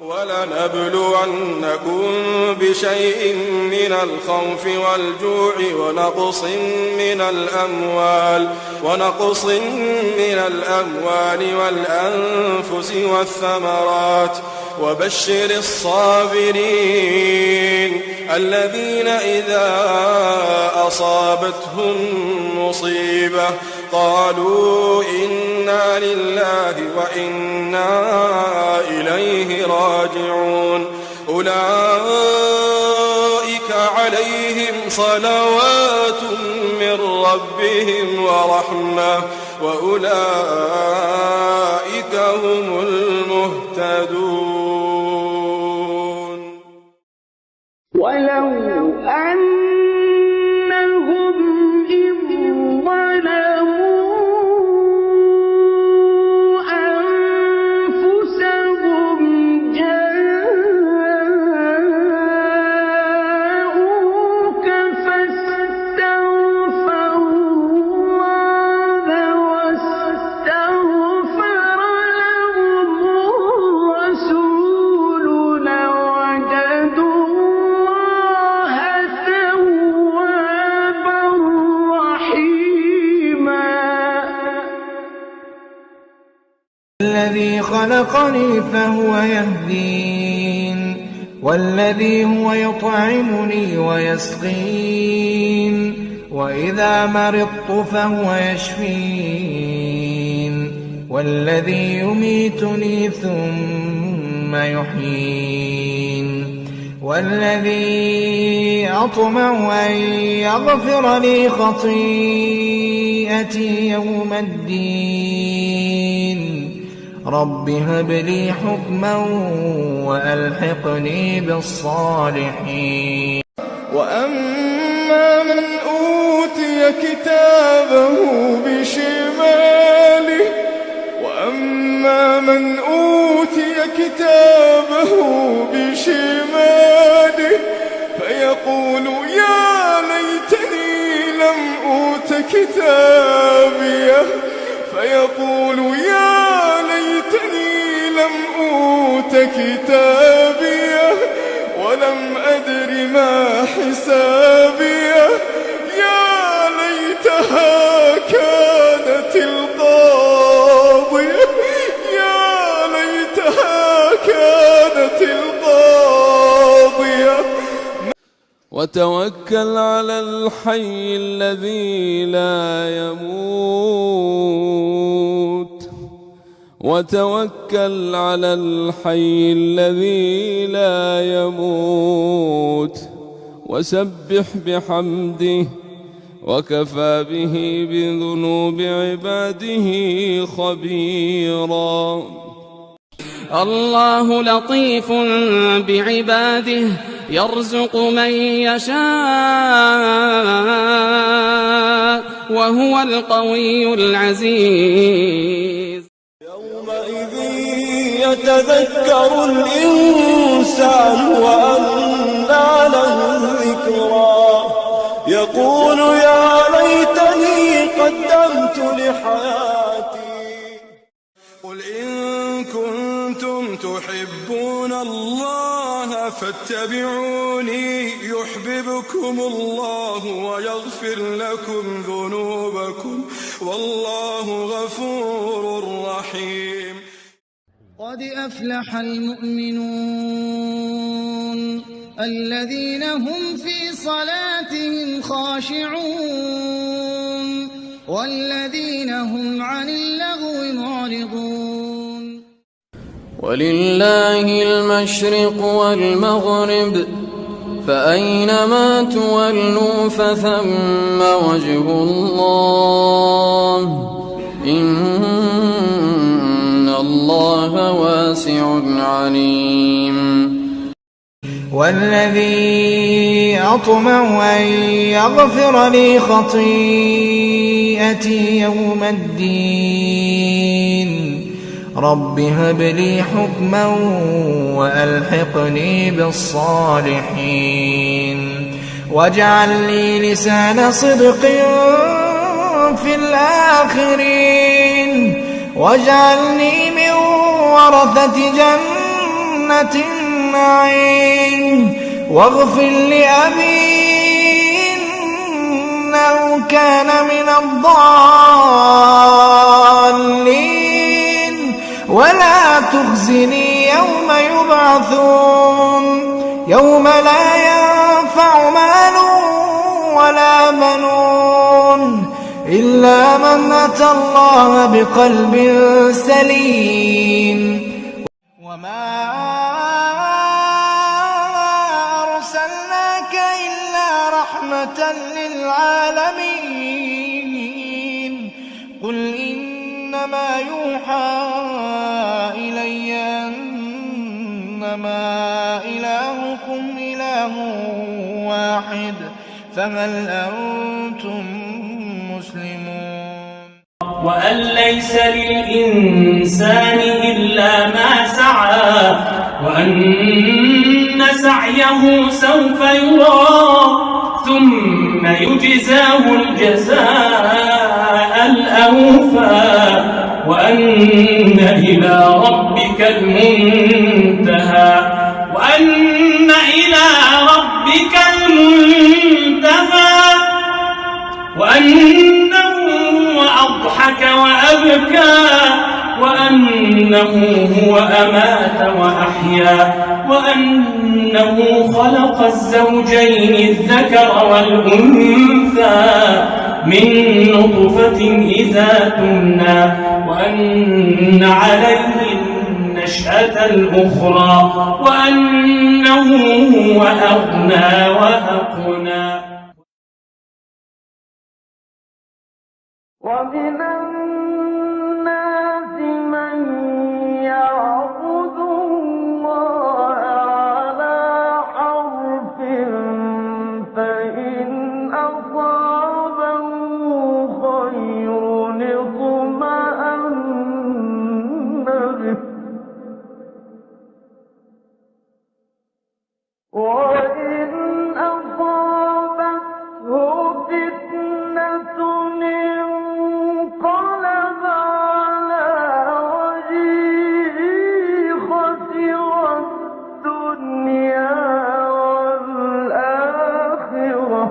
ولنبلونكم بشيء من الخوف والجوع ونقص من الأموال والأنفس والثمرات وبشر الصابرين الذين إذا أصابتهم مصيبة قالوا إنا لله وإنا إليه راجعون أولئك عليهم صلوات من ربهم ورحمة وأولئك هم المهتدون. ولو أنهم إذ ظلموا أنفسهم جاءوك فاستغفروا الله واستغفر لهم الرسول لوجدوا الله توابا رحيما. الذي خلقني فهو يهدين والذي هو يطعمني ويسقين وإذا مرضت فهو يشفين والذي يميتني ثم يحيين والذي أطمع أن يغفر لي خطيئتي يوم الدين. رب هب لي حكما وألحقني بالصالحين. وأما من أوتي كتابه بشماله فيقول يا ليتني لم أوت كتابيه ولم أدر ما حسابيه يا ليتها كانت القاضية وتوكل على الحي الذي لا يموت وسبح بحمده وكفى به بذنوب عباده خبيرا. الله لطيف بعباده يرزق من يشاء وهو القوي العزيز. يومئذ يتذكر الإنسان وأنى له الذكرى يقول يا ليتني قدمت لحياتي. قل إن كنتم تحبون الله فاتبعوني يحببكم الله ويغفر لكم ذنوبكم والله غفور رحيم. قد أفلح المؤمنون الذين هم في صلاتهم خاشعون والذين هم عن اللغو معرضون. ولله المشرق والمغرب فأينما تولوا فثم وجه الله إن الله واسع عليم. والذي أطمع أن يغفر لي خطيئتي يوم الدين. رب هب لي حكما وألحقني بالصالحين واجعل لي لسان صدق في الآخرين واجعلني من ورثة جنة جنات النعيم واغفر لأبي إنه كان من الضالين ولا تخزني يوم يبعثون يوم لا ينفع مال ولا بنون إلا من أتى الله بقلب سليم وما أرسلناك إلا رحمة للعالمين قل إنما يوحى إلي أنما إلهكم إله واحد فهل أنتم مسلمون وأن ليس للإنسان إلا ما سعى وأن سعيه سوف يرى ثم يجزاه الجزاء الأوفى وأن إلى ربك المنتهى وأن إلى ربك المنتهى وأنه أضحك وأبكى وأنه هو أمات وأحيا وأنه خلق الزوجين الذكر والأنثى من نطفة إذا تمنى وأن عليه النشأة الأخرى وأنه هو أغنى وأقنى ومن الناس من يعبد الله على حرف فإن أصابه خير اطمأن به وإن أصابته فتنة انقلب على وجهه خسر الدنيا والآخرة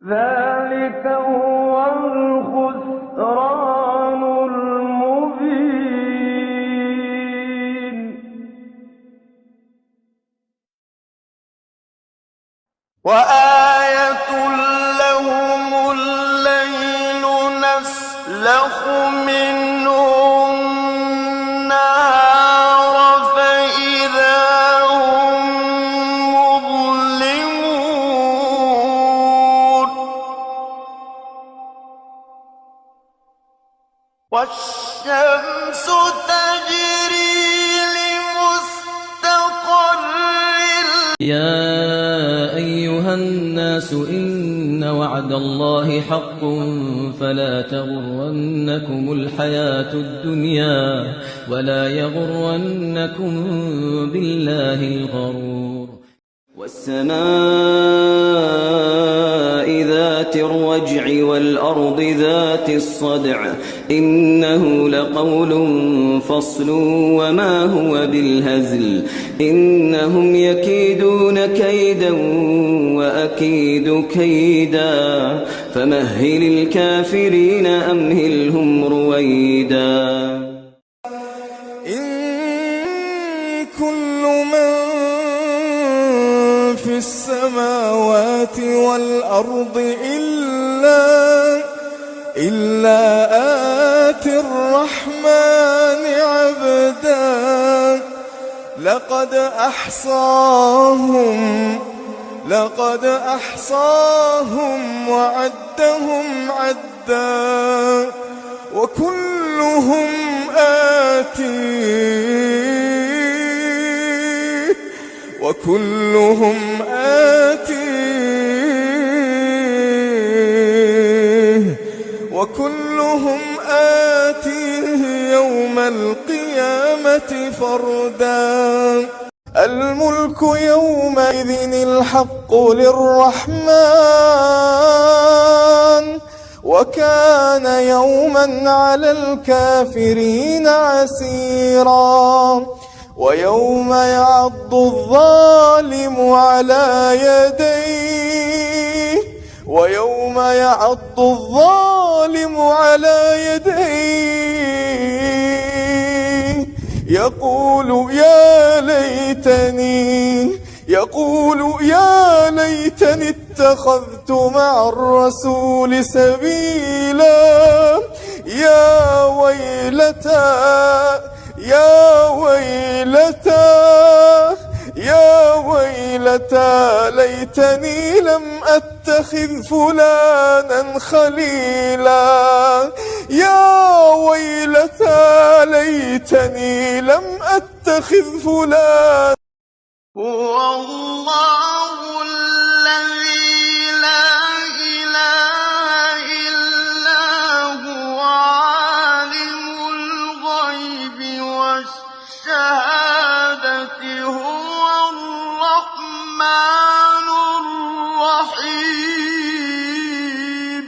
ذلك هو الخسران المبين وآية لهم الليل نسلخ منه النهار فإذا هم مظلمون والشمس تجري لمستقر يا أيها الناس إن وعد الله حق فلا تغرنكم الحياة الدنيا ولا يغرنكم بالله الغرور والسماء ذات الرجع والأرض ذات الصدع إنه لقول فصل وما هو بالهزل إنهم يكيدون كيدا وأكيد كيدا فمهل الكافرين أمهلهم رويدا إن كل من في السماوات والأرض إلا آتي الرحمن عبدا لقد أحصاهم وعدهم عدا وكلهم آتيه يوم القيامة فردا الملك يومئذ الحق للرحمن وكان يوما على الكافرين عسيرا ويوم يعض الظالم على يديه يقول يا ليتني اتخذت مع الرسول سبيلا يا ويلتى ليتني لم أتخذ فلانا خليلا يا ويلتى ليتني لم أتخذ فلانا. هو الله الذي لا إله إلا هو عالم الغيب والشهادة هو الرحمن الرحيم.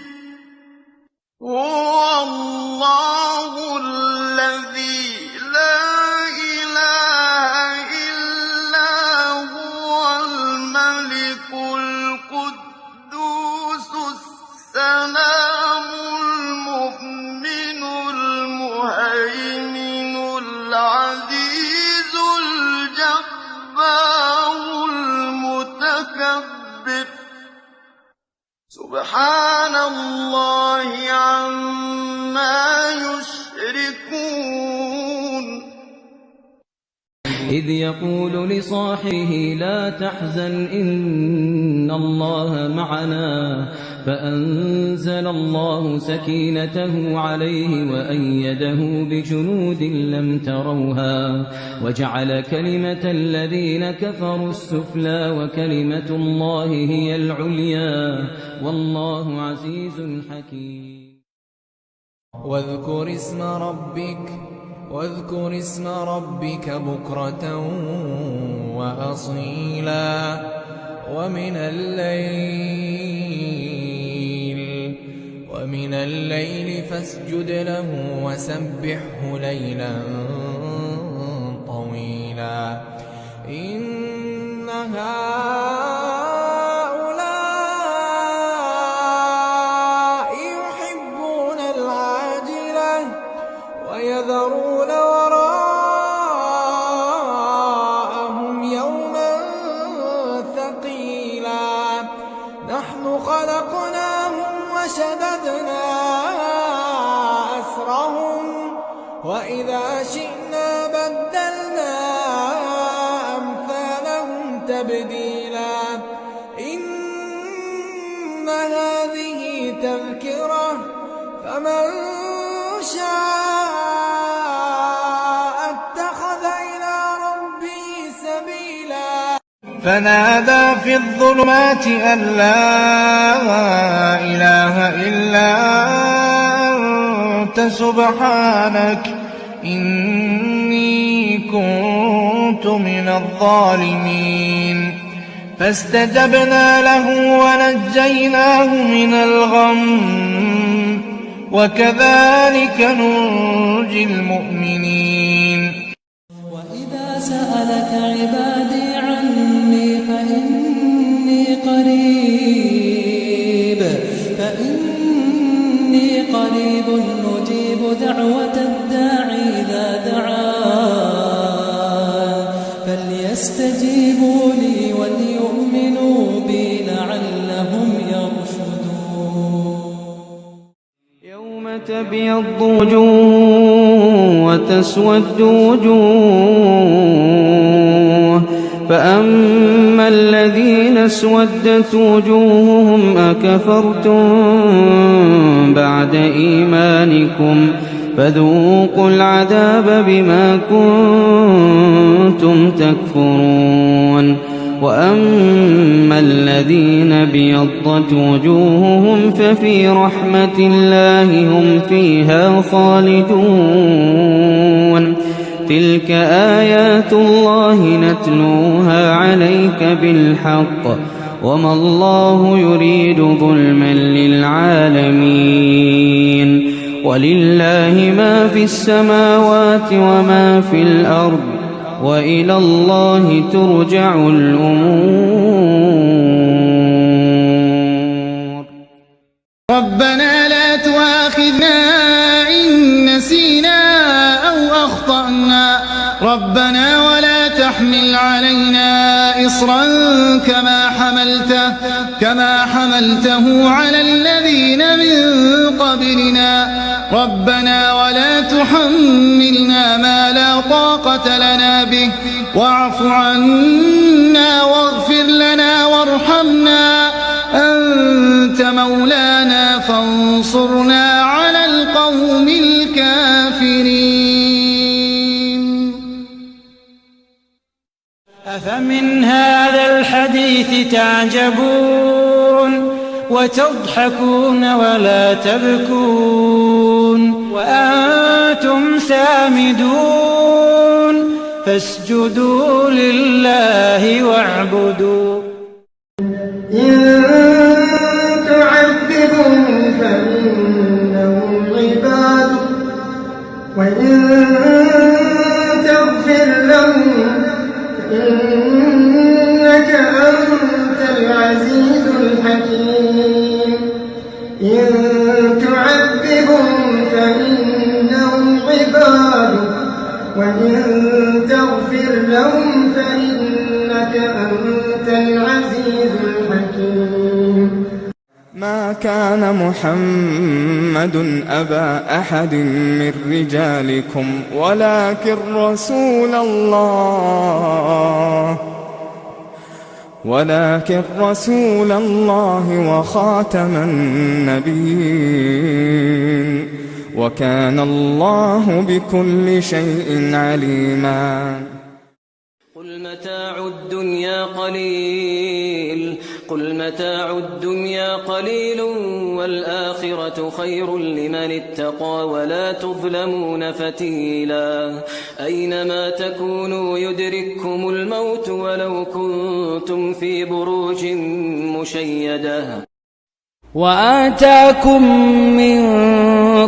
هو الله الذي لا إله إلا هو الملك القدوس السلام المؤمن المهيمن العزيز الجبار المتكبر سبحان الله عما يشركون. إذ يقول لصاحبه لا تحزن إن الله معنا فأنزل الله سكينته عليه وأيده بجنود لم تروها وجعل كلمة الذين كفروا السفلى وكلمة الله هي العليا والله عزيز حكيم. واذكر اسم ربك بكرة وأصيلا ومن الليل فاسجد له وسبحه ليلا طويلا. إن هؤلاء يحبون العاجلة ويذرون وراءهم يوما ثقيلا. نحن خلقناهم وشددنا أسرهم وإذا شئنا بدلنا أمثالهم تبديلا. إن هذه تذكرة فمن شاء اتخذ إلى ربه سبيلا. فنادى في الظلمات أن لا إله إلا أنت سبحانك إني كنت من الظالمين. فاستجبنا له ونجيناه من الغم وكذلك ننجي المؤمنين. وإذا سألك عبادي عني فإني قريب نجيب دعوة الداعي إذا دعان فليستجيبوا لي وليؤمنوا بي لعلهم يرشدون. يوم تبيض وجوه وتسود وجوه فأما الذين اسودت وجوههم أكفرتم بعد إيمانكم فذوقوا العذاب بما كنتم تكفرون. وأما الذين بيضت وجوههم ففي رحمة الله هم فيها خالدون. تلك آيات الله نتلوها عليك بالحق وما الله يريد ظلما للعالمين ولله ما في السماوات وما في الأرض وإلى الله ترجع الأمور. ربنا لا تؤاخذنا إن نسينا أو أخطأنا ربنا ولا تحمل علينا إصرا كما حملته على الذين من قبلنا ربنا ولا تحملنا ما لا طاقة لنا به واعف عنا واغفر لنا وارحمنا أنت مولانا فانصرنا على القوم الكافرين. أفمن هذا الحديث تعجبون وتضحكون ولا تبكون وأنتم سامدون فاسجدوا لله واعبدوا. إن تعذبهم فإنهم عبادك وإن تغفر لهم فإنك أنت العزيز الحكيم. إن تعذبهم فإنهم عبادك وإن تغفر لهم فإنك أنت العزيز الحكيم. ما كان محمد أبا أحد من رجالكم ولكن رسول الله وخاتم النبيين وكان الله بكل شيء عليما. قل متاع الدنيا قليل والآخرة خير لمن اتقى ولا تظلمون فتيلا. أينما تكونوا يدرككم الموت ولو كنتم في بروج مشيدة. وآتاكم من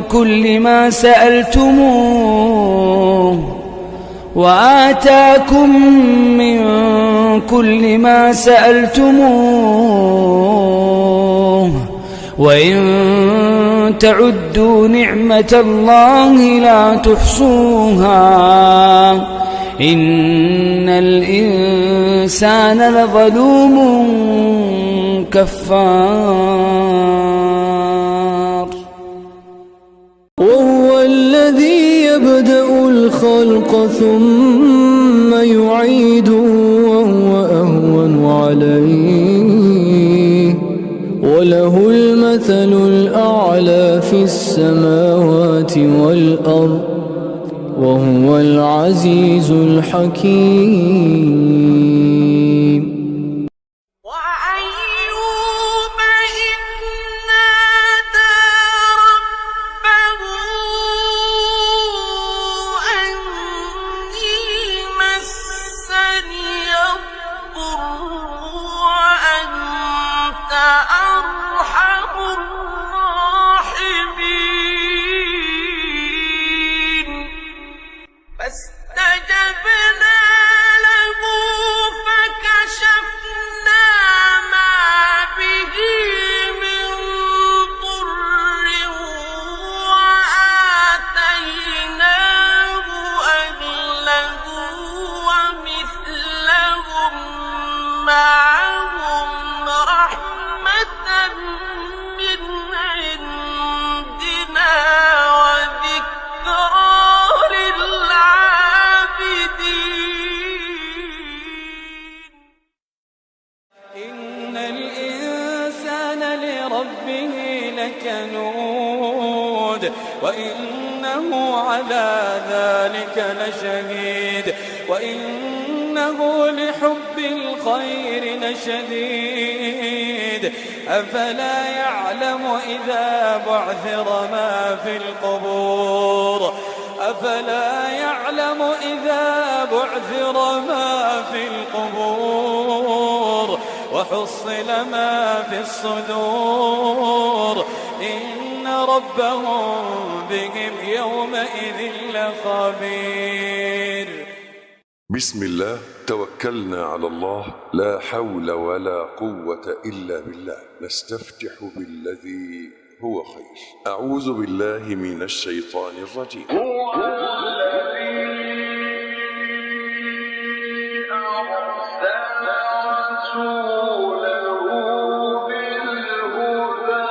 كل ما سألتموه وإن تعدوا نعمة الله لا تحصوها إن الإنسان لظلوم كفار. وهو الذي يبدأ الخلق ثم يعيده وهو أهون عليه وله المثل الأعلى في السماوات والأرض وهو العزيز الحكيم. وإنه على ذلك لشهيد وإنه لحب الخير لشديد. أفلا يعلم إذا بعثر ما في القبور وحصل ما في الصدور إن ربهم بهم يومئذ لخبير. بسم الله توكلنا على الله، لا حول ولا قوة إلا بالله. نستفتح بالذي هو خير. أعوذ بالله من الشيطان الرجيم. هو الذي أرسل رسوله بالهدى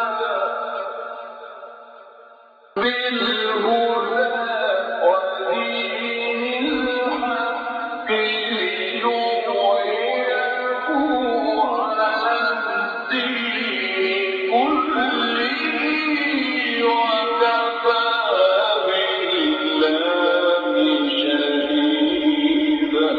ودين الحق ليظهره على الدين كله وكفى بالله شهيدا.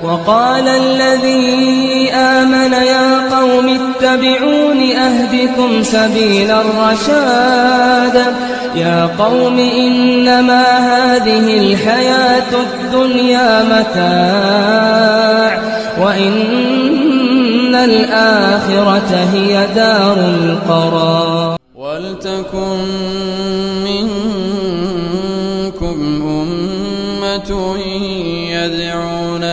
وقال الذي آمن يا قوم اتبعون أهدكم سبيل الرشاد. يا قوم إنما هذه الحياة الدنيا متاع وإن الآخرة هي دار القرار. ولتكن منكم أمة يدعون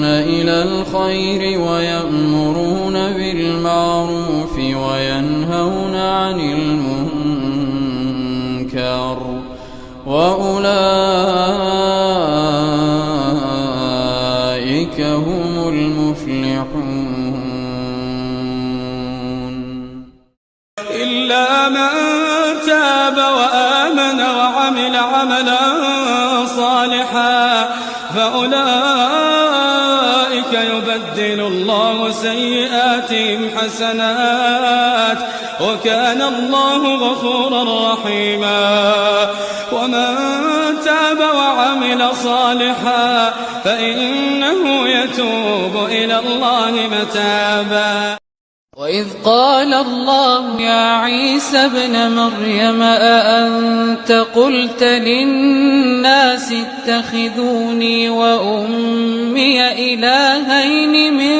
إلى الخير ويأمرون بالمعروف وينهون عن المنكر وأولئك هم المفلحون. إلا من تاب وآمن وعمل عملا صالحا فأولئك يبدل الله سيئاتهم حسنات وكان الله غفورا رحيما. ومن تاب وعمل صالحا فإنه يتوب إلى الله متابا. وإذ قال الله يا عيسى ابن مريم أأنت قلت للناس اتخذوني وأمي إلهين من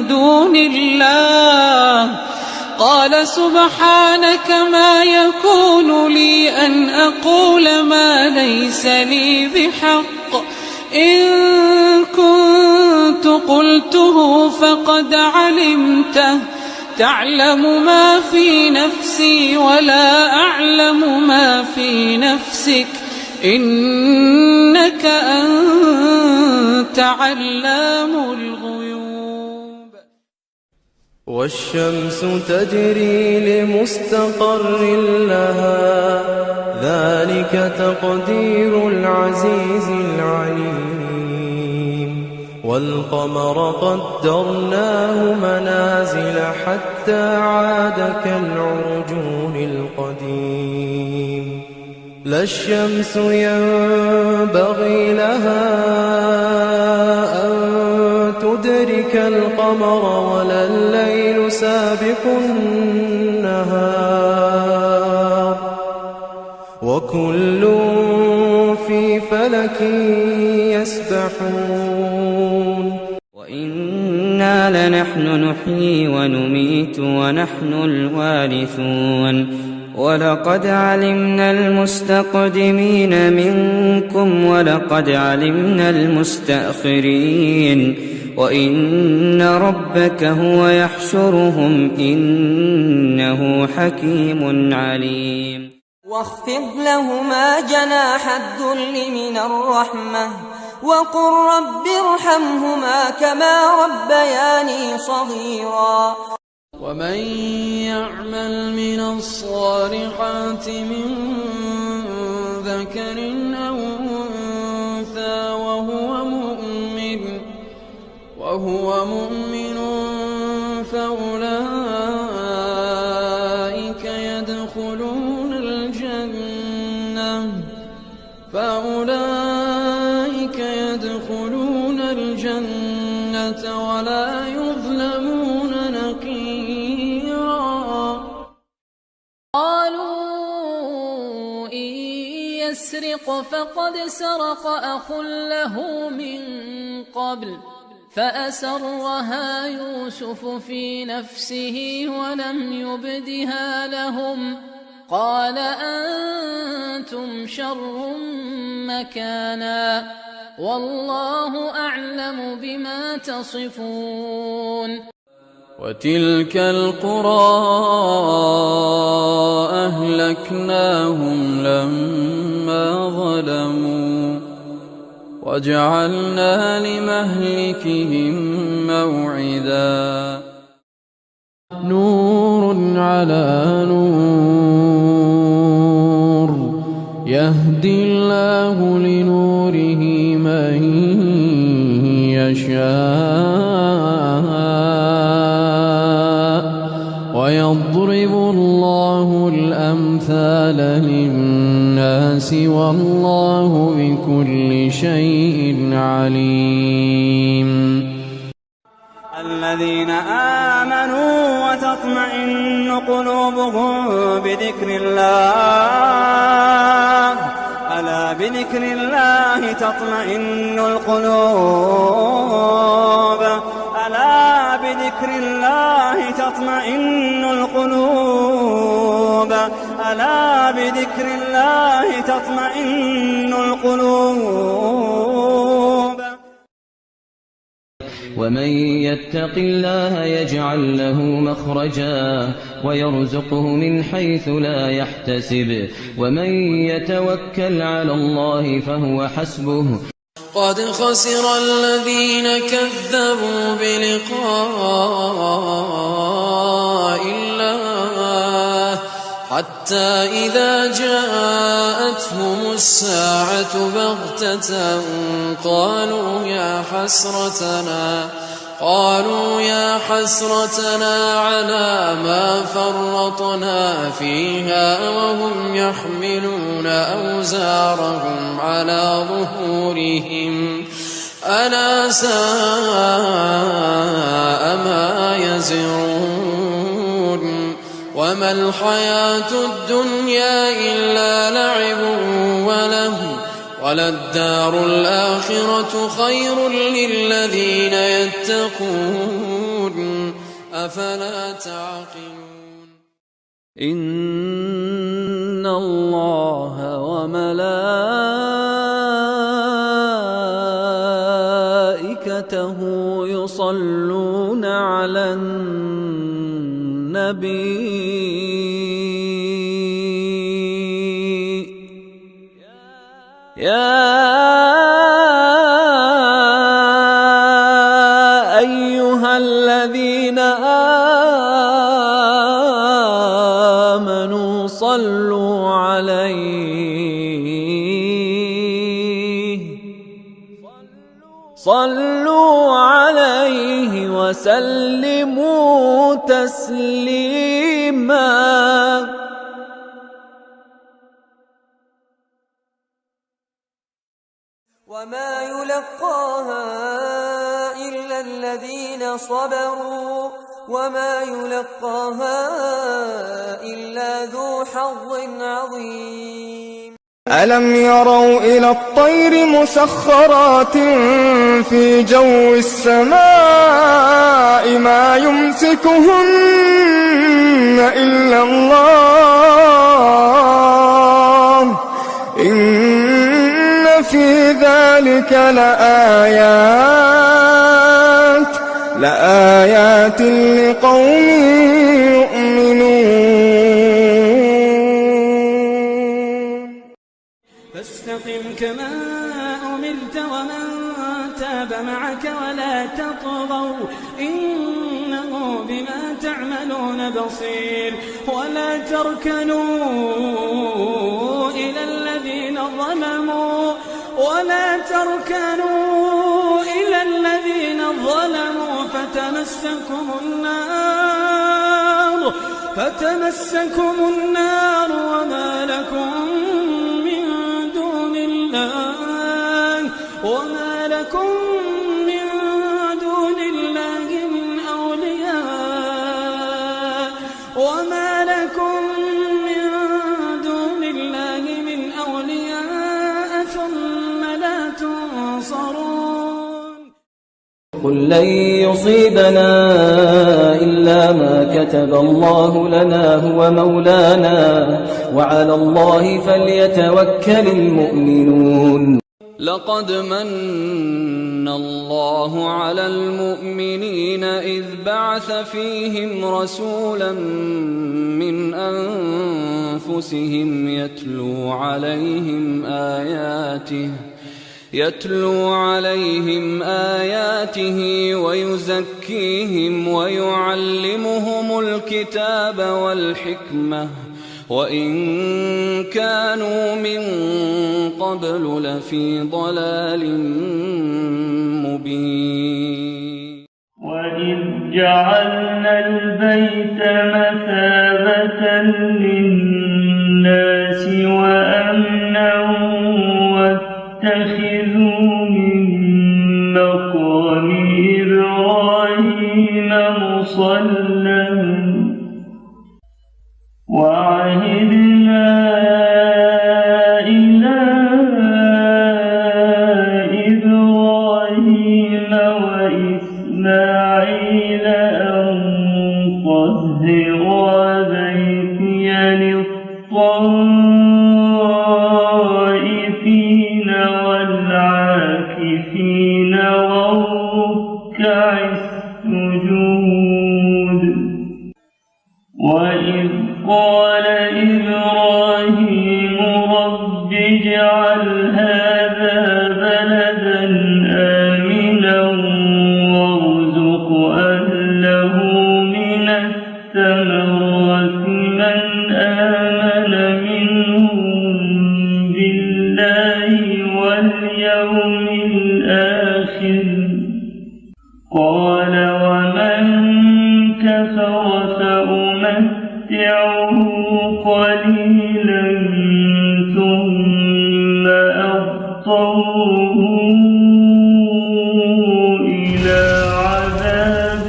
دون الله قال سبحانك ما يكون لي أن أقول ما ليس لي بحق إن كنت قلته فقد علمته تعلم ما في نفسي ولا أعلم ما في نفسك إنك أنت علام الغيوب. والشمس تجري لمستقر لها ذلك ذلك تقدير العزيز العليم والقمر قدرناه منازل حتى عاد كالعرجون القديم لا الشمس ينبغي لها أن تدرك القمر ولا الليل سابق النهار وكل في فلك يسبحون وإنا لنحن نحيي ونميت ونحن الوارثون ولقد علمنا المستقدمين منكم ولقد علمنا المستأخرين وإن ربك هو يحشرهم إنه حكيم عليم واخفض لهما جناح الذل من الرحمة وقل رب ارحمهما كما ربياني صغيرا ومن يعمل من الصالحات من ذكر أو أنثى وهو مؤمن فأولئك يدخلون الجنة ولا يظلمون نقيرا قالوا إن يسرق فقد سرق أخ له من قبل فأسرها يوسف في نفسه ولم يبدها لهم قال أنتم شر مكانا والله أعلم بما تصفون وتلك القرى أهلكناهم لما ظلموا وجعلنا لمهلكهم موعدا نور على نور يهدي الله لنوره من يشاء ويضرب الله الأمثال للناس والله بكل شيء عليم الذين آمنوا وتطمئن قلوبهم بذكر الله ألا بذكر الله تطمئن القلوب ألا بذكر الله تطمئن القلوب ألا بذكر الله تطمئن القلوب ومن يتق الله يجعل له مخرجا ويرزقه من حيث لا يحتسب ومن يتوكل على الله فهو حسبه قد خسر الذين كذبوا بلقاء الله حتى إذا جاءتهم الساعة بغتة قالوا يا حسرتنا على ما فرطنا فيها وهم يحملون أوزارهم على ظهورهم ألا ساء ما يزرون وما الحياة الدنيا إلا لعب ولهو وللدار الآخرة خير للذين يتقون أفلا تعقلون إن الله وملائكته يصلون على النبي يا أيها الذين آمنوا صلوا عليه صلوا عليه وسلموا تسليما. وما يلقاها إلا الذين صبروا وما يلقاها إلا ذو حظ عظيم. ألم يروا إلى الطير مسخرات في جو السماء ما يمسكهن إلا الله إن في ذلك لآيات لقوم يؤمنون. فاستقم كما أمرت ومن تاب معك ولا تطغوا إنه بما تعملون بصير. ولا تركنوا إلى الذين ظلموا فتمسكم النار وما لكم من دون الله من أولياء ثم لا تنصرون. قل لن يصيبنا إلا ما كتب الله لنا هو مولانا وعلى الله فليتوكل المؤمنون. لقد من الله على المؤمنين إذ بعث فيهم رسولا من أنفسهم يتلو عليهم آياته ويزكيهم ويعلمهم الكتاب والحكمة وإن كانوا من قبل لفي ضلال مبين. وإذ جعلنا البيت مثابة للناس وأمنا واتخذوا من مقام إبراهيم مصلى وعهدنا إلى إبراهيم وإسماعيل أن طهرا بيتي للطائفين والعاكفين والركع السجود. وإذ قال إبراهيم رب اجعل هذا بلدا آمنا وارزق أهله من الثمرات من آمن منهم بالله واليوم الآخر. قال ومن كفر فأمتعه قليلا ثم أضطره إلى عذاب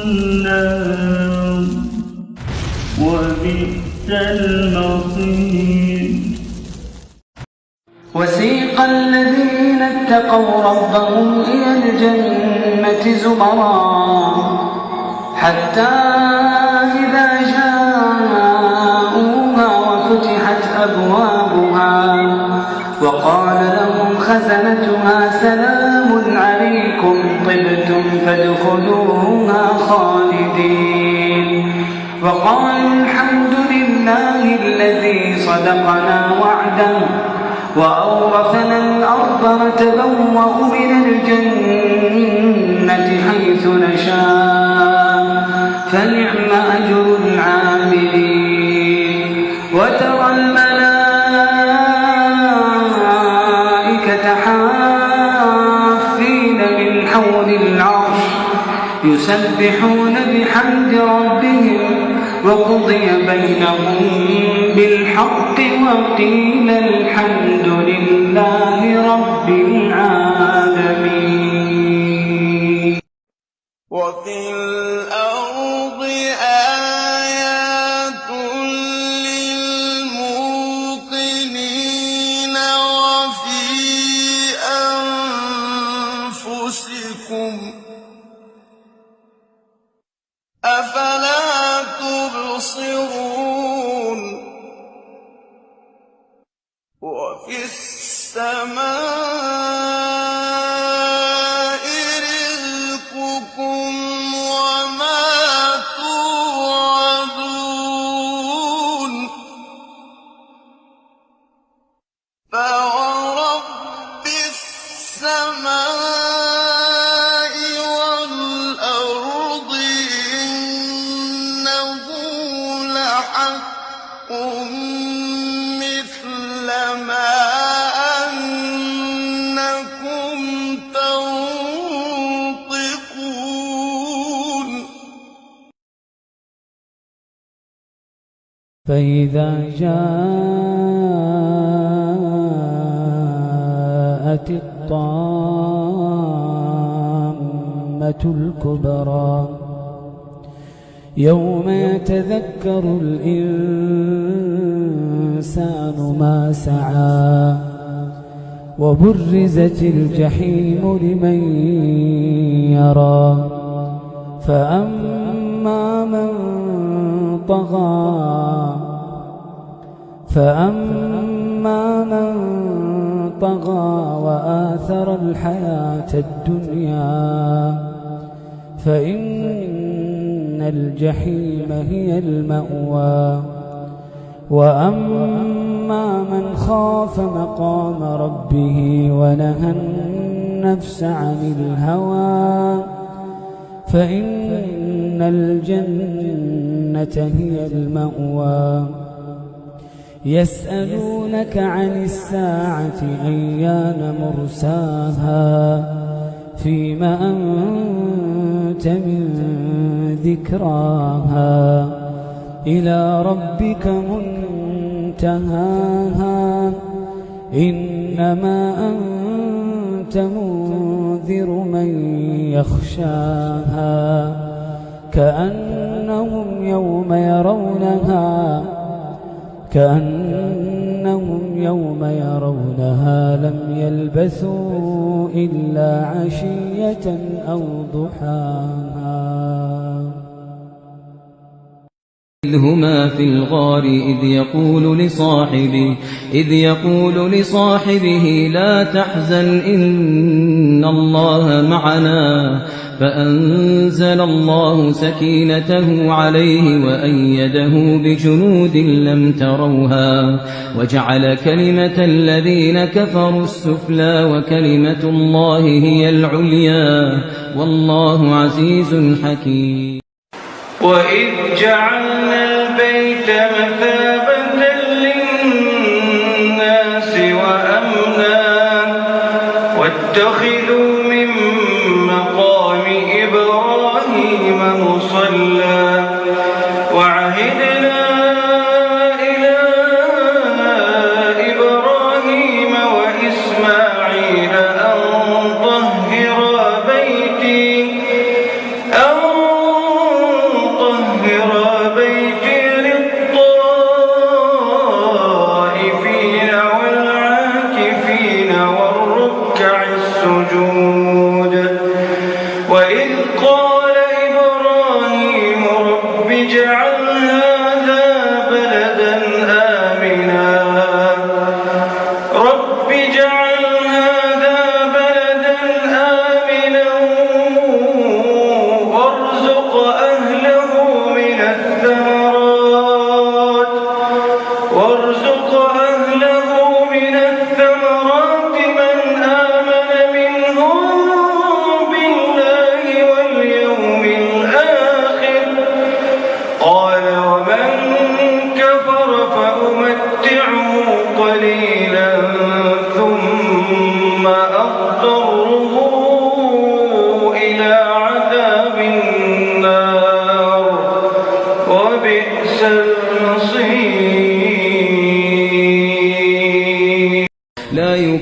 النار وبئس المصير. وسيق الذين اتقوا ربهم إلى الجنة زمرا حتى إذا جاءوها وفتحت أبوابها وقال لهم خزنتها سلام عليكم طبتم فادخلوها خالدين. وقالوا الحمد لله الذي صدقنا وعده وأورثنا الأرض نتبوأ من الجنة حيث نشاء فنعم أجر العاملين. وترى الملائكة حافين يسبحون بحمد ربهم وقضي بينهم بالحق وقيل الحمد لله رب العالمين. وفي الأرض آيات للموقنين وفي أنفسكم أفلا تبصرون. وفي السماء رزقكم وما توعدون. فورب السماء والأرض إنه لحق مثل ما أنكم تنطقون. فإذا جاءت الطامة الكبرى يوم يتذكر الإنسان ما سعى وبرزت الجحيم لمن يرى فأما من طغى وآثر الحياة الدنيا فإن الجحيم هي المأوى. وأما من خاف مقام ربه ونهى النفس عن الهوى فإن الجنة هي المأوى. يسألونك عن الساعة أيان مرساها فيم أنت من ذكراها إلى ربك منتهاها إنما أنت منذر من يخشاها كأنهم يوم يرونها لم يلبثوا إلا عشية أو ضحاها. إذ هما في الغار إذ يقول لصاحبه لا تحزن إن الله معنا فأنزل الله سكينته عليه وأيده بجنود لم تروها وجعل كلمة الذين كفروا السفلى وكلمة الله هي العليا والله عزيز حكيم. وإذ جعلنا البيت مثابة للناس وأمنا واتخذوا من مقام إبراهيم مصلى وعهدنا إلى إبراهيم وإسماعيل أن طهر بيتي للطائفين والعاكفين والركع السجود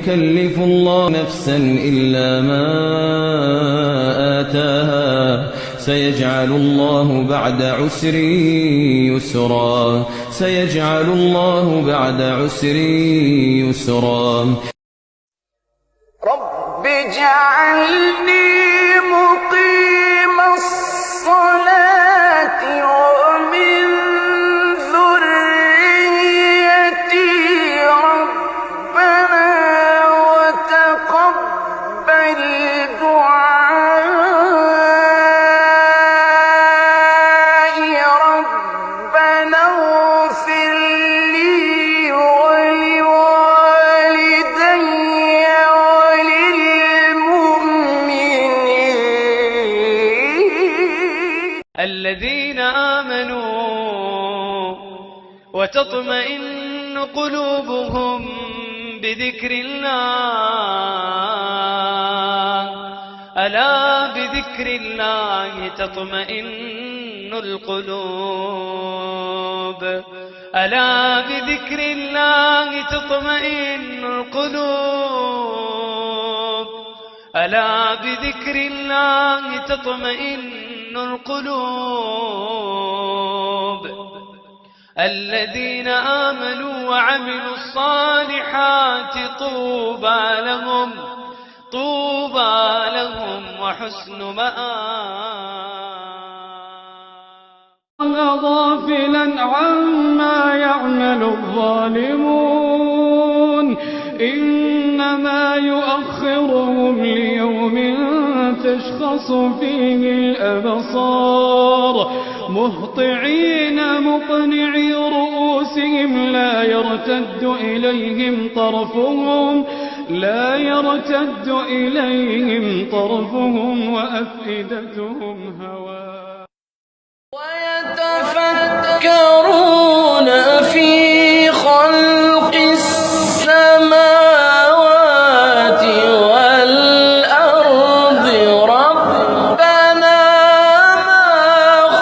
يكلف الله نفسا إلا ما آتاها سيجعل الله بعد عسر يسرا سيجعل الله بعد عسر يسرا رب اجعلني مقيم الصلاة ومن ذريتي ربنا وتقبل دعائي ربنا اغفر لي ولوالدي وللمؤمنين الذين آمنوا وتطمئن قلوبهم بذكر الله ألا بذكر الله تطمئن القلوب ألا بذكر الله تطمئن القلوب ألا بذكر الله تطمئن القلوب الذين آمنوا وعملوا الصالحات طوبى لهم وحسن مآب غافلا عما يعمل الظالمون إنما يؤخرهم ليوم تشخص فيه الأبصار مهطعين مقنعي رؤوسهم لا يرتد إليهم طرفهم وأفئدتهم هواء ويتفكرون في خلق السماوات والأرض ربنا ما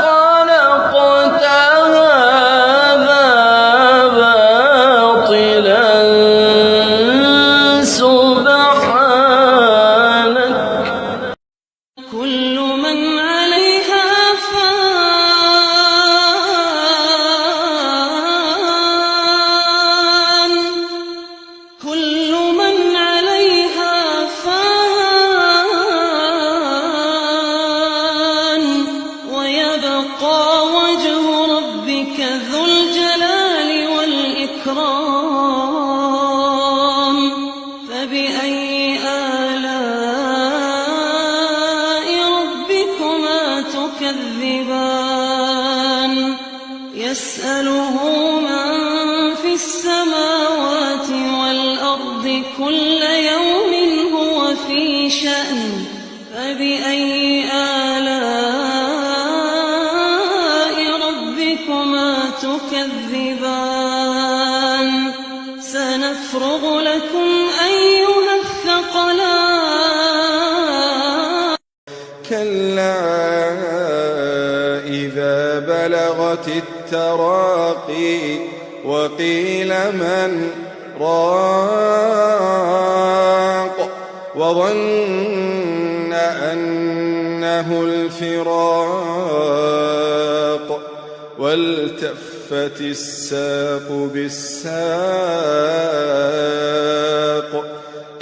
خلقت هذا باطلا سبحانك كل من عليها فان كل من عليها فان ويبقى وجه ربك ذو الجلال والإكرام فبأي آلاء ربكما تكذبان يسأله من في السماوات والأرض كل يوم هو في شأن فبأي آلاء ربكما تكذبان سنفرغ لكم أيها الثقلان كلا إذا بلغت التراقي وقيل من راق وظن أنه الفراق والتفت الساق بالساق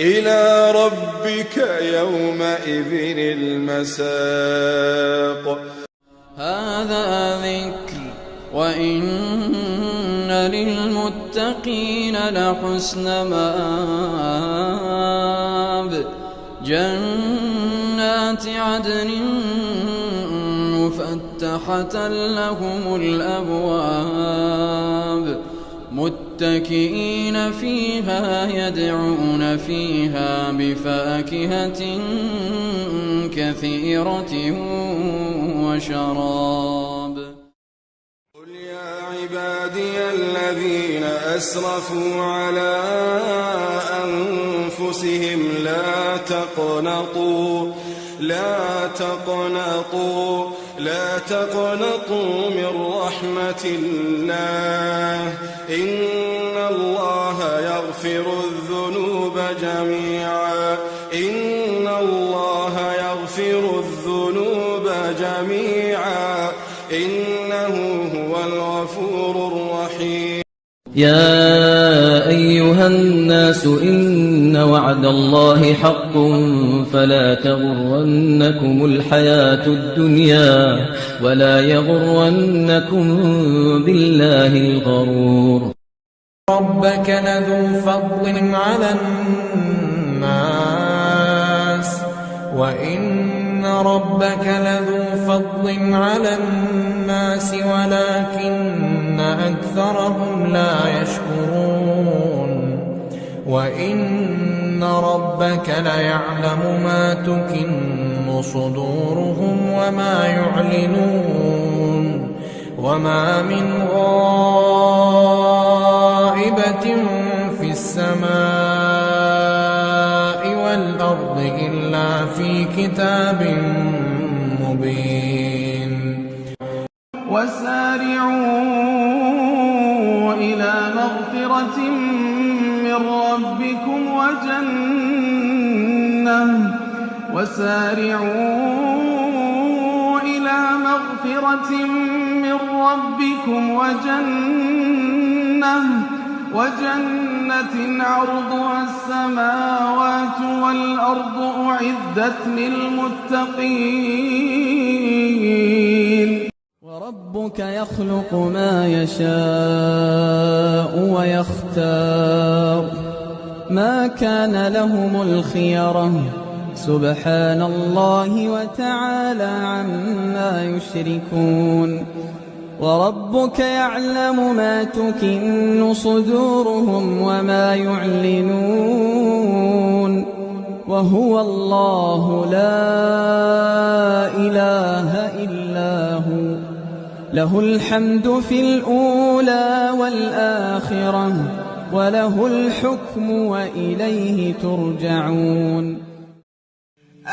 إلى ربك يومئذ المساق هذا ذكر وإن للمتقين لحسن مآب جنات عدن مفتحة لهم الأبواب متكئين فيها يدعون فيها بفاكهة كثيرة وشراب قل يا عبادي الذين أسرفوا على أنفسهم لا تقنطوا من رحمة الله إن الله يغفر الذنوب جميعا جميعا إن الله يغفر الذنوب جميعا إنه هو الغفور الرحيم يا أيها الناس إن وعد الله حق فلا تغرنكم الحياة الدنيا ولا يغرنكم بالله الغرور ربك لذو فضل على الناس وإن ربك لذو فضل على الناس ولكن أكثرهم لا يشكرون وإن ربك ليعلم ما تكن صدورهم وما يعلنون وما من غائبة في السماء والأرض إلا في كتاب مبين وسارعوا إلى مغفرة من ربكم وجنة عرضها السماوات والأرض أعدت للمتقين وربك يخلق ما يشاء ويختار ما كان لهم الخيرة سبحان الله وتعالى عما يشركون وربك يعلم ما تكن صدورهم وما يعلنون وهو الله لا إله إلا هو له الحمد في الأولى والآخرة وله الحكم وإليه ترجعون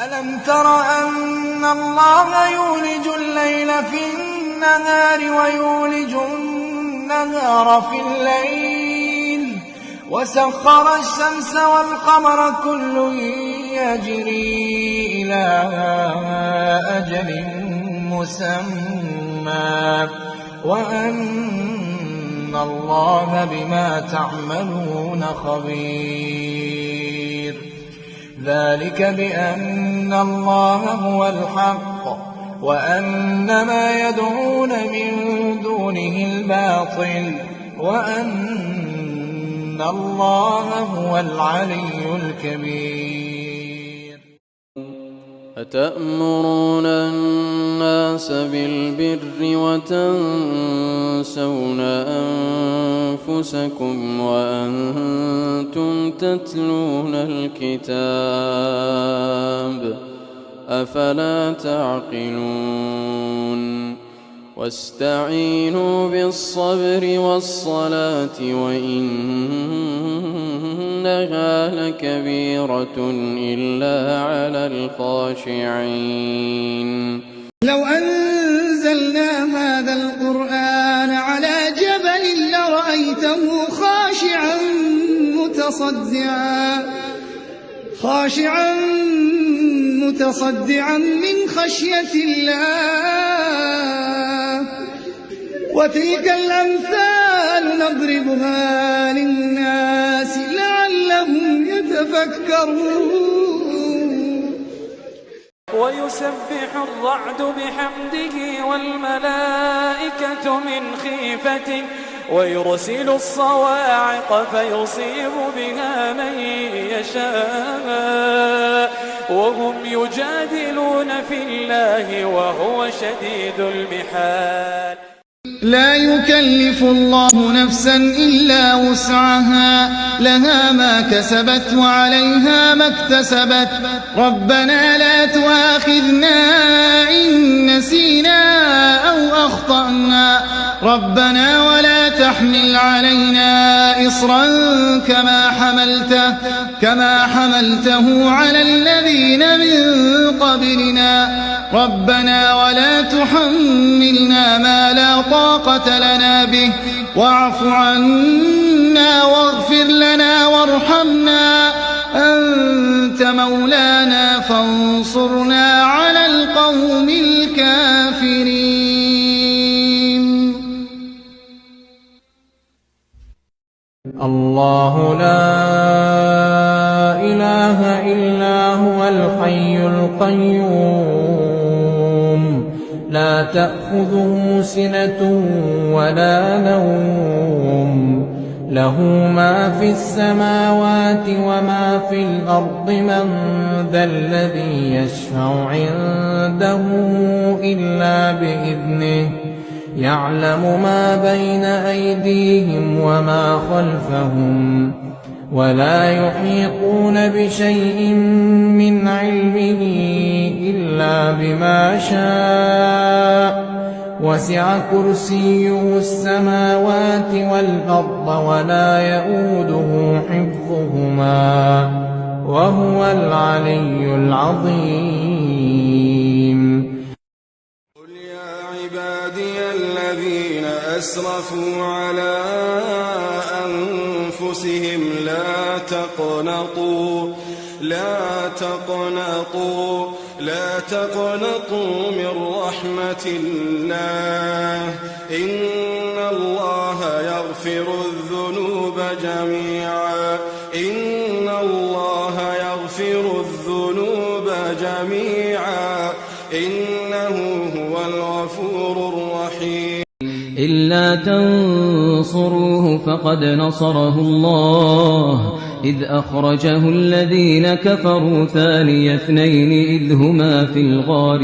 ألم تر أن الله يولج الليل في النهار ويولج النهار في الليل وسخر الشمس والقمر كل يجري إلى أجل مسمى وأن الله بما تعملون خبير ذلك بأن الله هو الحق وأن ما يدعون من دونه الباطل وأن الله هو العلي الكبير أتأمرون الناس بالبر وتنسون أنفسكم وأنتم تتلون الكتاب أفلا تعقلون واستعينوا بالصبر والصلاة وإنها لكبيرة إلا على الخاشعين لو أنزلنا هذا القرآن على جبل لرأيته خاشعا متصدعا من خشية الله وتلك الأمثال نضربها للناس لعلهم يتفكرون ويسبح الرعد بحمده والملائكة من خيفته ويرسل الصواعق فيصيب بها من يشاء وهم يجادلون في الله وهو شديد المحال لا يكلف الله نفسا إلا وسعها لها ما كسبت وعليها ما اكتسبت ربنا لا تؤاخذنا إن نسينا أو أخطأنا ربنا ولا تحمل علينا إصرا كما حملته على الذين من قبلنا ربنا ولا تحملنا ما لا طاقة لنا به واعف عنا واغفر لنا وارحمنا الله لا إله إلا هو الحي القيوم لا تأخذه سنة ولا نوم له ما في السماوات وما في الأرض من ذا الذي يشفع عنده إلا بإذنه يعلم ما بين أيديهم وما خلفهم ولا يحيطون بشيء من علمه إلا بما شاء وسع كرسيه السماوات والأرض ولا يؤوده حفظهما وهو العلي العظيم. قل يا عبادي الذين أسرفوا على أنفسهم لا تقنطوا من رحمة الله إن الله يغفر الذنوب جميعا إنه هو الغفور الرحيم. إلا تنصروه فقد نصره الله إذ أخرجه الذين كفروا ثاني اثنين إذ هما في الغار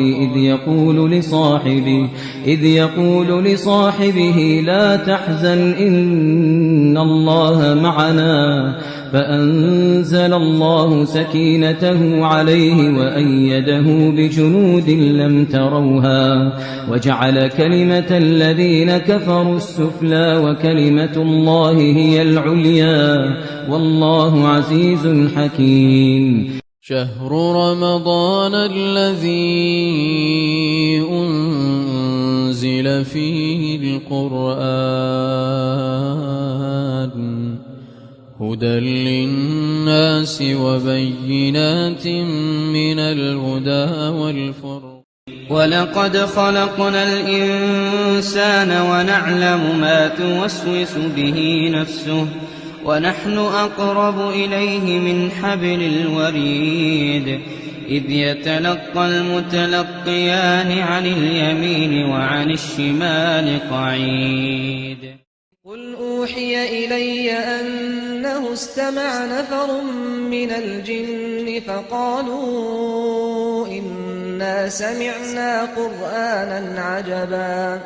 إذ يقول لصاحبه لا تحزن إن الله معنا فأنزل الله سكينته عليه وأيده بجنود لم تروها وجعل كلمة الذين كفروا السفلى وكلمة الله هي العليا والله عزيز حكيم. شهر رمضان الذي أنزل فيه القرآن هدى للناس وبينات من الهدى والفرقان. ولقد خلقنا الإنسان ونعلم ما توسوس به نفسه ونحن أقرب إليه من حبل الوريد إذ يتلقى المتلقيان عن اليمين وعن الشمال قعيد. قل أوحي إلي أنه استمع نفر من الجن فقالوا إنا سمعنا قرآنا عجبا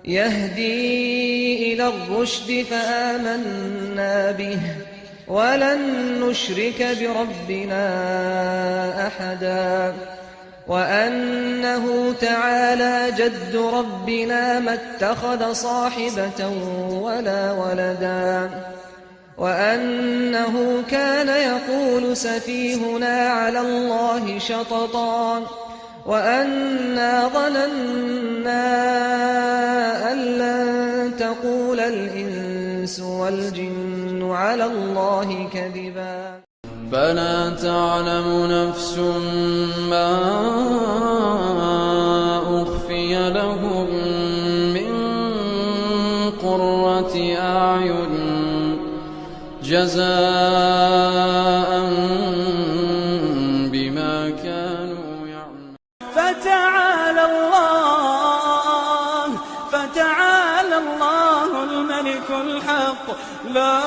يهدي إلى الرشد فآمنا به ولن نشرك بربنا أحدا وأنه تعالى جد ربنا ما اتخذ صاحبة ولا ولدا وأنه كان يقول سفيهنا على الله شططا وأنا ظننا أن لن تقول الإنس والجن على الله كذبا. فلا تعلم نفس ما أخفي لهم من قرة أعين جزاء بما كانوا يعملون. فتعالى الله الملك الحق لا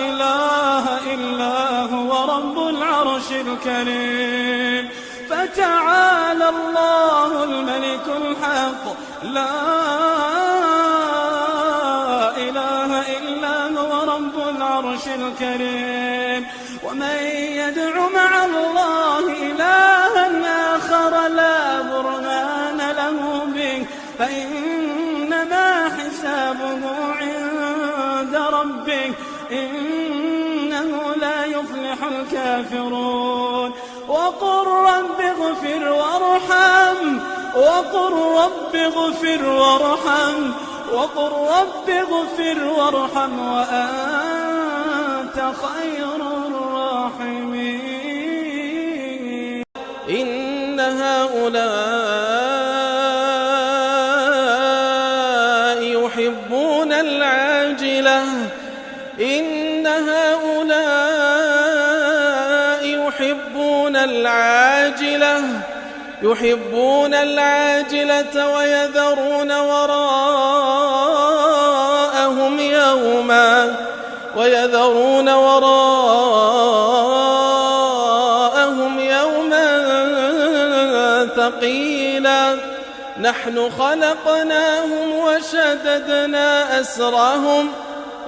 إله إلا هو رب العرش الكريم. فتعالى الله الملك الحق لا إله إلا هو رب العرش الكريم. ومن يدع مع الله إلها آخر لا برهان له به فإنما حسابه عند ربه إنه لا يفلح الكافرون. وقل رب اغفر وارحم وأنت خير الراحمين. إن هؤلاء يحبون العاجلة إن هؤلاء يحبون العاجلة ويذرون وراءهم يوما ثقيلا نحن خلقناهم وشددنا أسرهم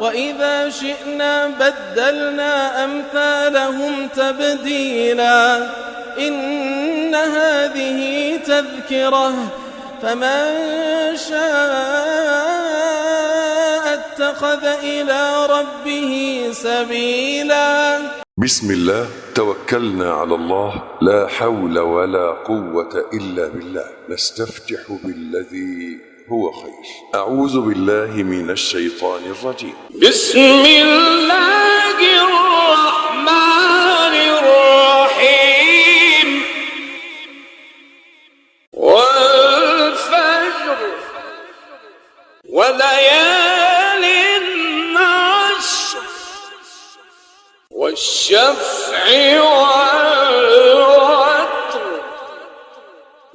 وإذا شئنا بدلنا أمثالهم تبديلا إن هذه تذكرة فمن شاء اتخذ إلى ربه سبيلا. بسم الله توكلنا على الله لا حول ولا قوة إلا بالله نستفتح بالذي هو خير. أعوذ بالله من الشيطان الرجيم. بسم الله الرحمن الرحيم. والفجر وليال العشر والشفع والوتر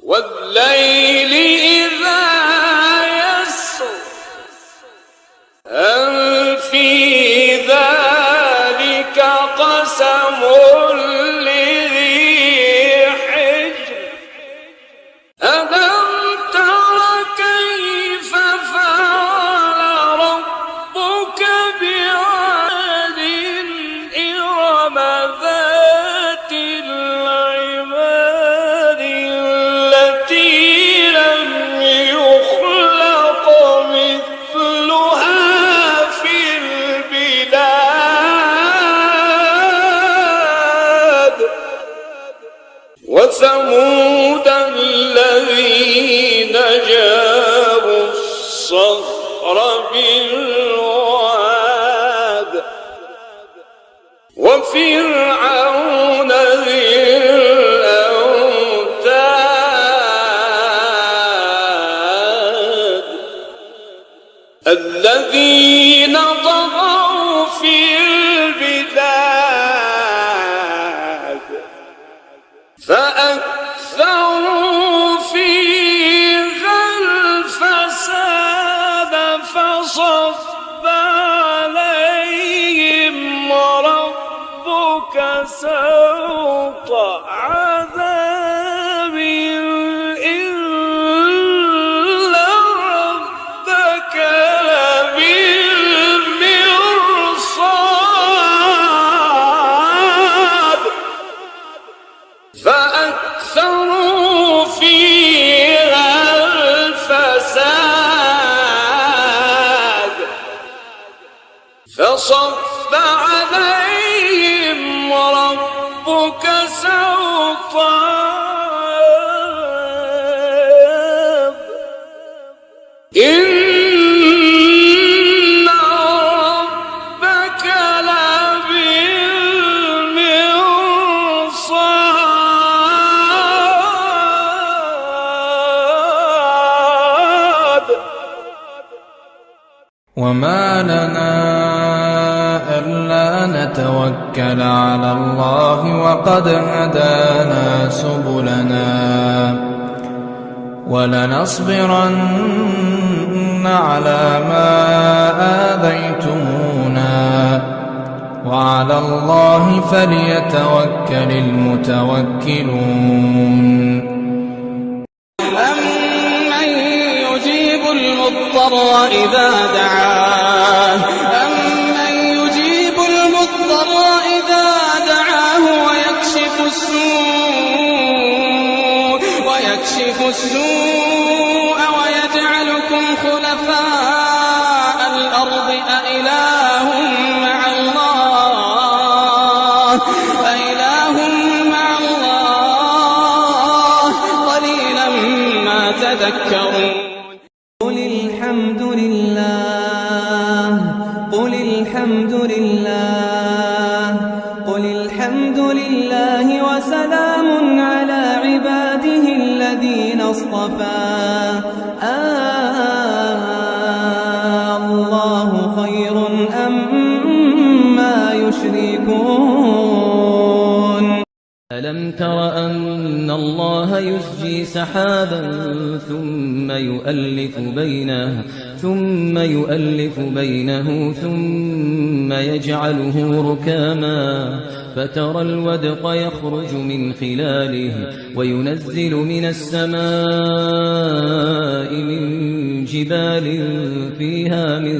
والليل إذا هل في ذلك قسم لذي حجر ألم تر كيف فعل ربك بعاد إرم ذات العماد التي لم يخلق مثلها وثمود الذين جابوا الصخر بالواد وفرعون ذي الأوتاد الذين طغوا في البلاد فأكثروا فيها الفساد فصب عليهم ربك سوط عذاب إن ربك لبالمرصاد فأكثروا فيها الفساد فصب عليهم ربك سوط عذاب إن ربك لبالمرصاد. وما لنا ألا نتوكل على الله وقد هدانا سبلنا ولنصبرن على ما آذيتمونا وعلى الله فليتوكل المتوكلون. أمن يجيب المضطر إذا دعاه ويكشف السوء ويجعلكم خلفاء الأرض أإله مع الله قليلا ما تذكرون. قل الحمد لله وسلام على عباده الذين اصطفى. الله يشركون ألم تر أن الله يسجي سحابا ثم يؤلف بينه ثم يجعله ركاما فترى الودق يخرج من خلاله وينزل من السماء من جبال فيها من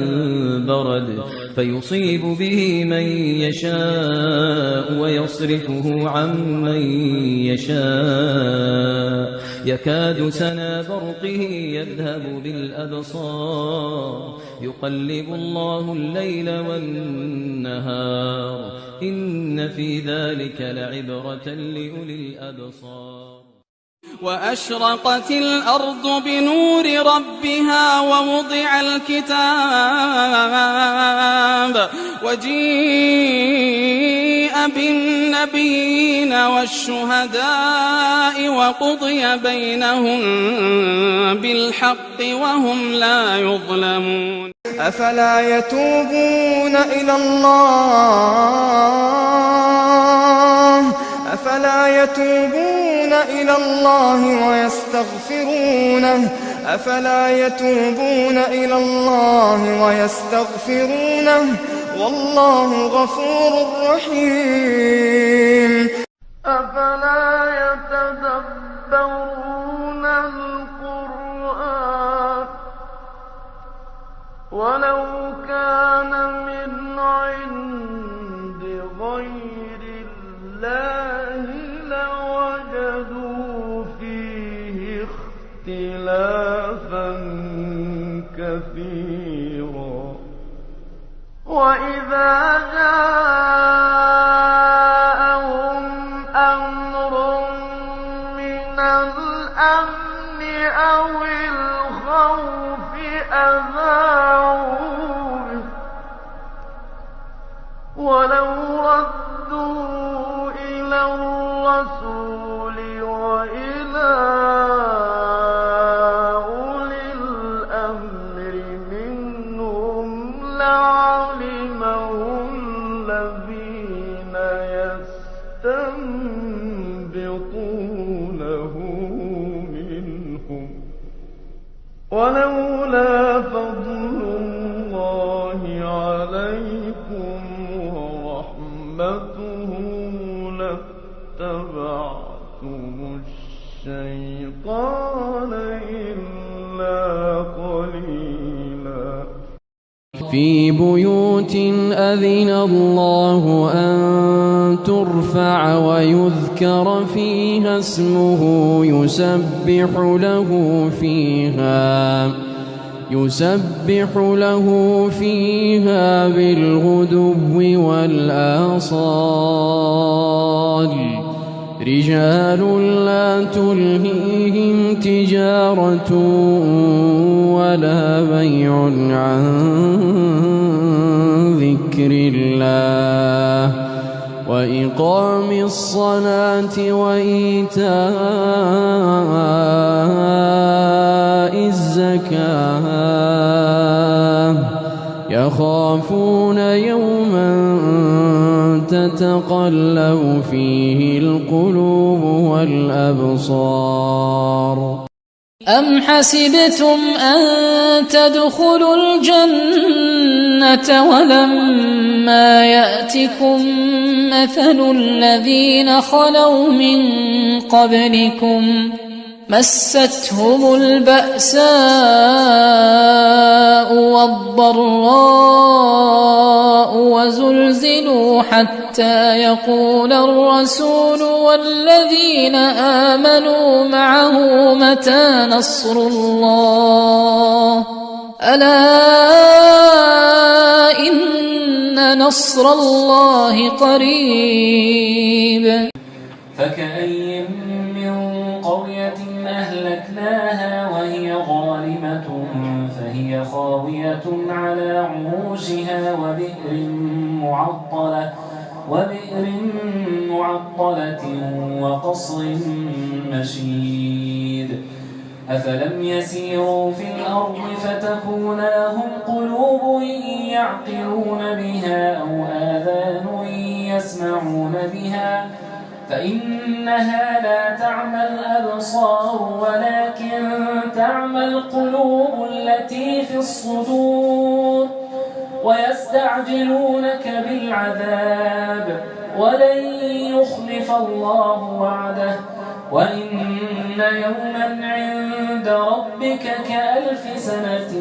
برد فيصيب به من يشاء ويصرفه عن من يشاء يكاد سنا برقه يذهب بالأبصار يقلب الله الليل والنهار إن في ذلك لعبرة لأولي الأبصار وأشرقت الأرض بنور ربها ووضع الكتاب وجيء بالنبيين والشهداء وقضي بينهم بالحق وهم لا يظلمون أفلا يتوبون إلى الله ويستغفرونه والله غفور رحيم أفلا يتدبرون القرآن ولو كان من عند غير الله لوجدوا فيه اختلافا كثيرا وإذا جاءهم أمر من الأمن أو الخوف أذاعوا به ولو ردوا إلى الرسول وإلى أولي الأمر منهم لعلمه الذين يستنبطونه منهم ولولا فضل الله عليكم ورحمته لاتبعتم الشيطان إلا قليلا في بيوت أذن الله أن ترفع ويذكر فيها اسمه يسبح له فيها بالغدو والآصال رجال لا تلهيهم تجارة ولا بيع عن ذكر الله وإقام الصلاة وإيتاء الزكاة يخافون يوما تتقلب فيه القلوب والأبصار أم حسبتم أن تدخلوا الجنة ولما يأتكم مثل الذين خلوا من قبلكم مستهم البأساء والضراء وزلزلوا حتى يقول الرسول والذين آمنوا معه متى نصر الله ألا إن نصر الله قريب فكأي من قرية أهلكناها وهي ظالمة فهي خاوية على عروشها وبئر معطلة وقصر مشيد أفلم يسيروا في الأرض فتكون لهم قلوب يعقلون بها أو آذان يسمعون بها فإنها لا تعمى الأبصار ولكن تعمى القلوب التي في الصدور ويستعجلونك بالعذاب ولن يخلف الله وعده وإن يوما عند ربك كألف سنة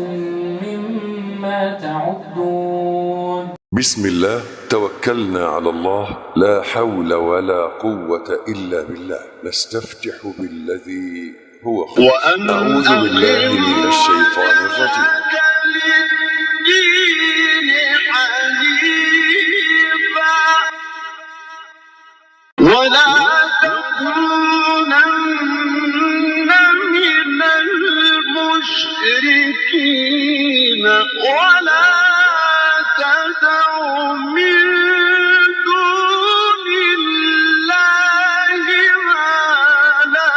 مما تعدون. بسم الله توكلنا على الله لا حول ولا قوة إلا بالله. نستفتح بالذي هو خير. أعوذ بالله من الشيطان الرجيم. ولا تكونن من المشركين ولا تدع من دون الله ما لا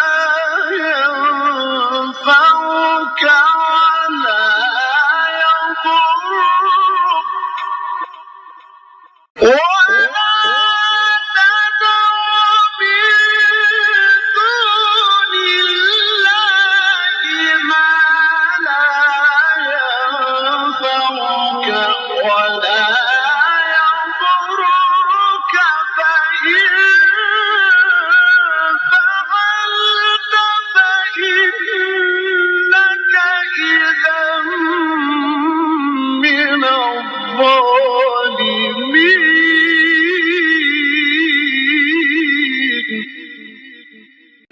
ينفعك ولا يضرك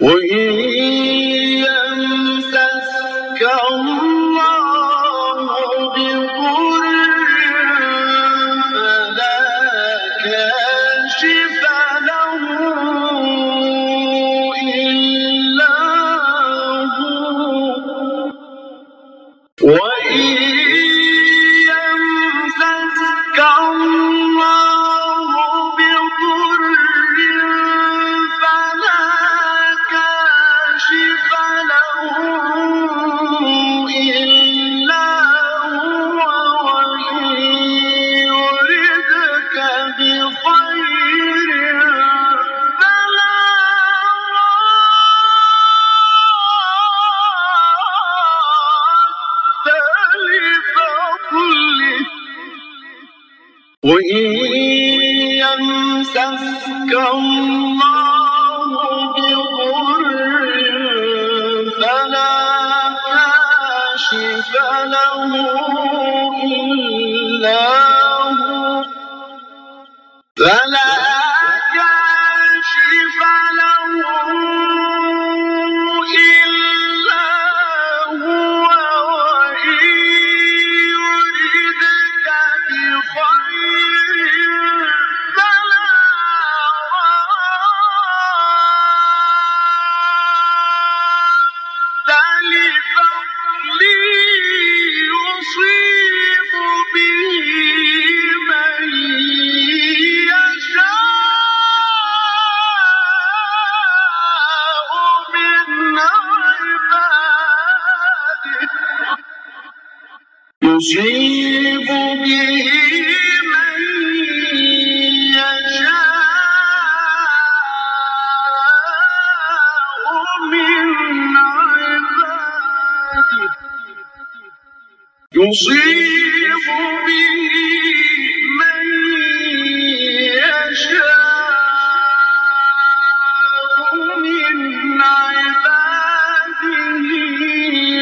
وإن يمسسك الله بضر فلا كاشف له إلا هو وإن يمسسك الله بضر فلا كاشف له إلا هو وإن يردك بخير فلا راد لفضله وإن يمسسك الله بضر فلا كاشف له إلا هو فلا كاشف له إلا هو وإن يردك بخير فلا راد لفضله يصيب به من يشاء من عباده يصيب به من يشاء من عباده يصيب به من يشاء من عباده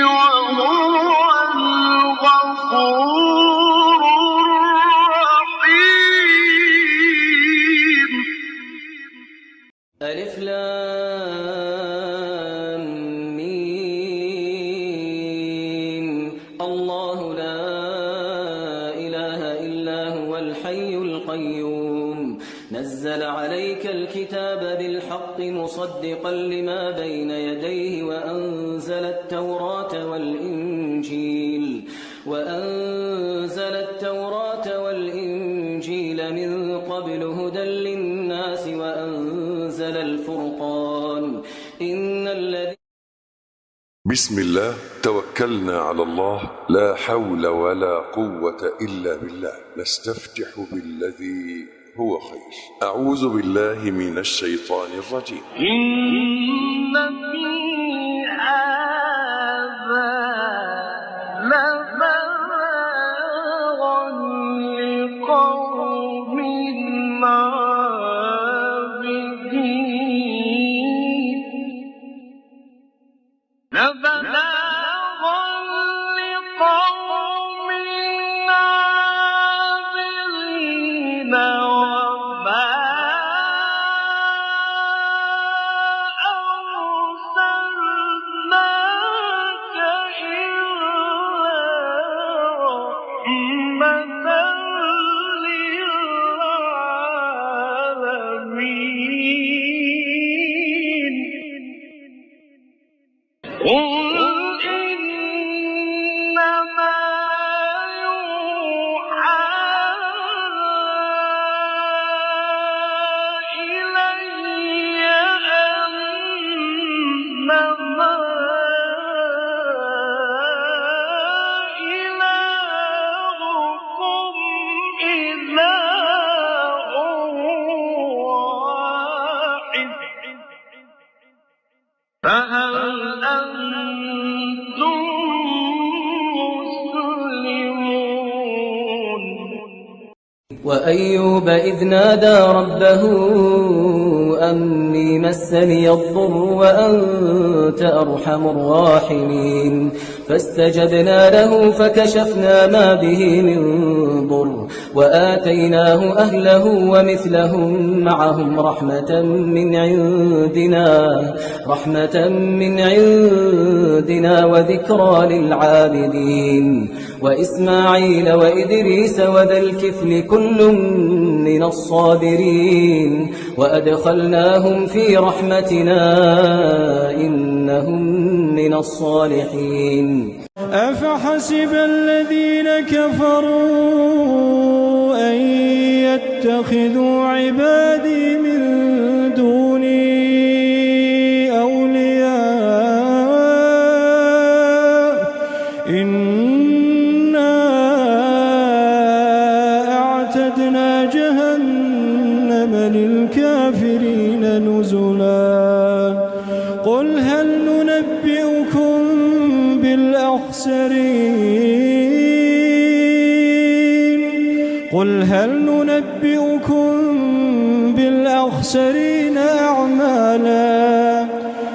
وهو الغفور الرحيم. ألف لام ميم. الله لا إله إلا هو الحي القيوم نزل عليك الكتاب بالحق مصدقا لما بين يديه وأنزل التوراة والإنجيل من قبل هدى للناس وأنزل الفرقان إن الذي. بسم الله توكلنا على الله لا حول ولا قوة إلا بالله. نستفتح بالذي هو خير. أعوذ بالله من الشيطان الرجيم. إن في هذا لبلاغا لقوم عابدين فهل أنتم مسلمون وأيوب إذ نادى ربه أني مسني الضر وأنت أرحم الراحمين فاستجبنا له فكشفنا ما به من ضر وآتيناه أهله ومثلهم معهم رحمة من عندنا وذكرى للعابدين وإسماعيل وإدريس وذا الكفل كل من الصابرين وأدخلناهم في رحمتنا إنهم من الصالحين. أفحسب الذين كفروا أن يتخذوا عبادي من دوني أولياء إنا أعتدنا جهنم للكافرين نزلا قل هل ننبئكم بالأخسرين أعمالا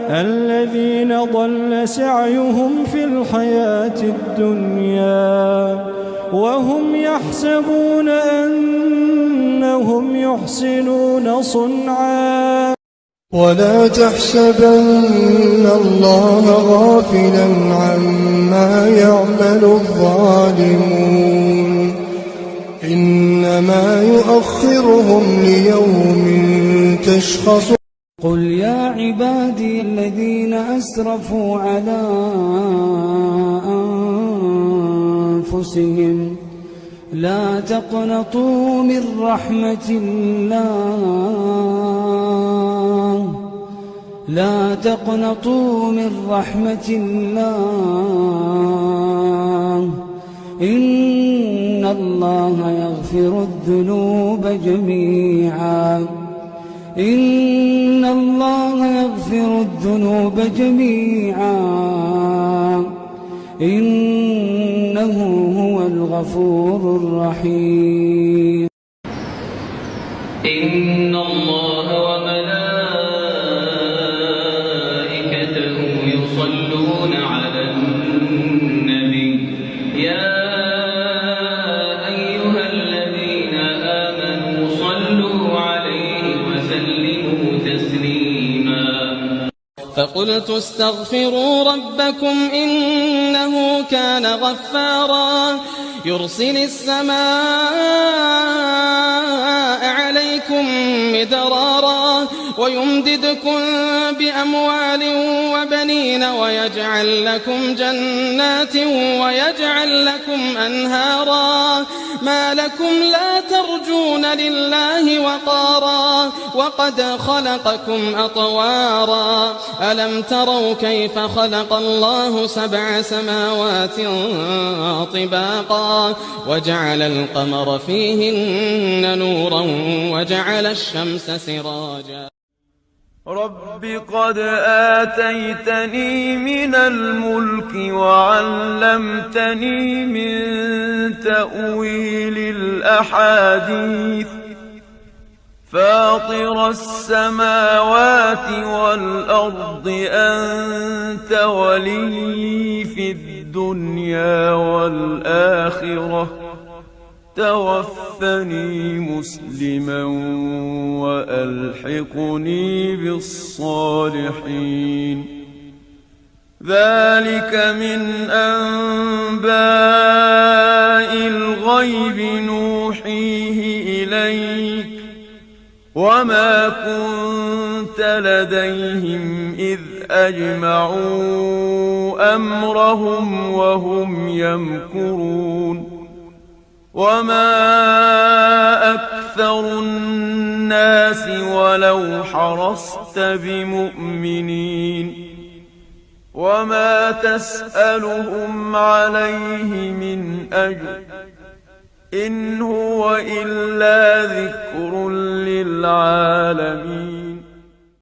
الذين ضل سعيهم في الحياة الدنيا وهم يحسبون أنهم يحسنون صنعا ولا تحسبن الله غافلا عما يعمل الظالمون إنما يؤخرهم ليوم تشخص. قل يا عبادي الذين أسرفوا على أنفسهم لا تقنطوا من رحمة الله إن الله يغفر الذنوب جميعا إنه هو الغفور الرحيم. إن الله وملائكته يصلون على النبي يا أيها الذين آمنوا صلوا عليه وسلموا تسليما. فقلت استغفروا ربكم إنه كان غفارا يرسل السماء عليكم مدرارا ويمددكم بأموال وبنين ويجعل لكم جنات ويجعل لكم أنهارا ما لكم لا ترجون لله وقارا وقد خلقكم أطوارا ألم تروا كيف خلق الله 7 سماوات طباقا وجعل القمر فيهن نورا وجعل الشمس سراجا رب قد آتيتني من الملك وعلمتني من تأويل الأحاديث فاطر السماوات والأرض أنت ولي في الدنيا والآخرة توفني مسلما وألحقني بالصالحين ذلك من أنباء الغيب نوحيه إليك وما كنت لديهم إذ أجمعوا أمرهم وهم يمكرون وما أكثر الناس ولو حرصت بمؤمنين وما تسألهم عليه من أجر إن هو إلا ذكر للعالمين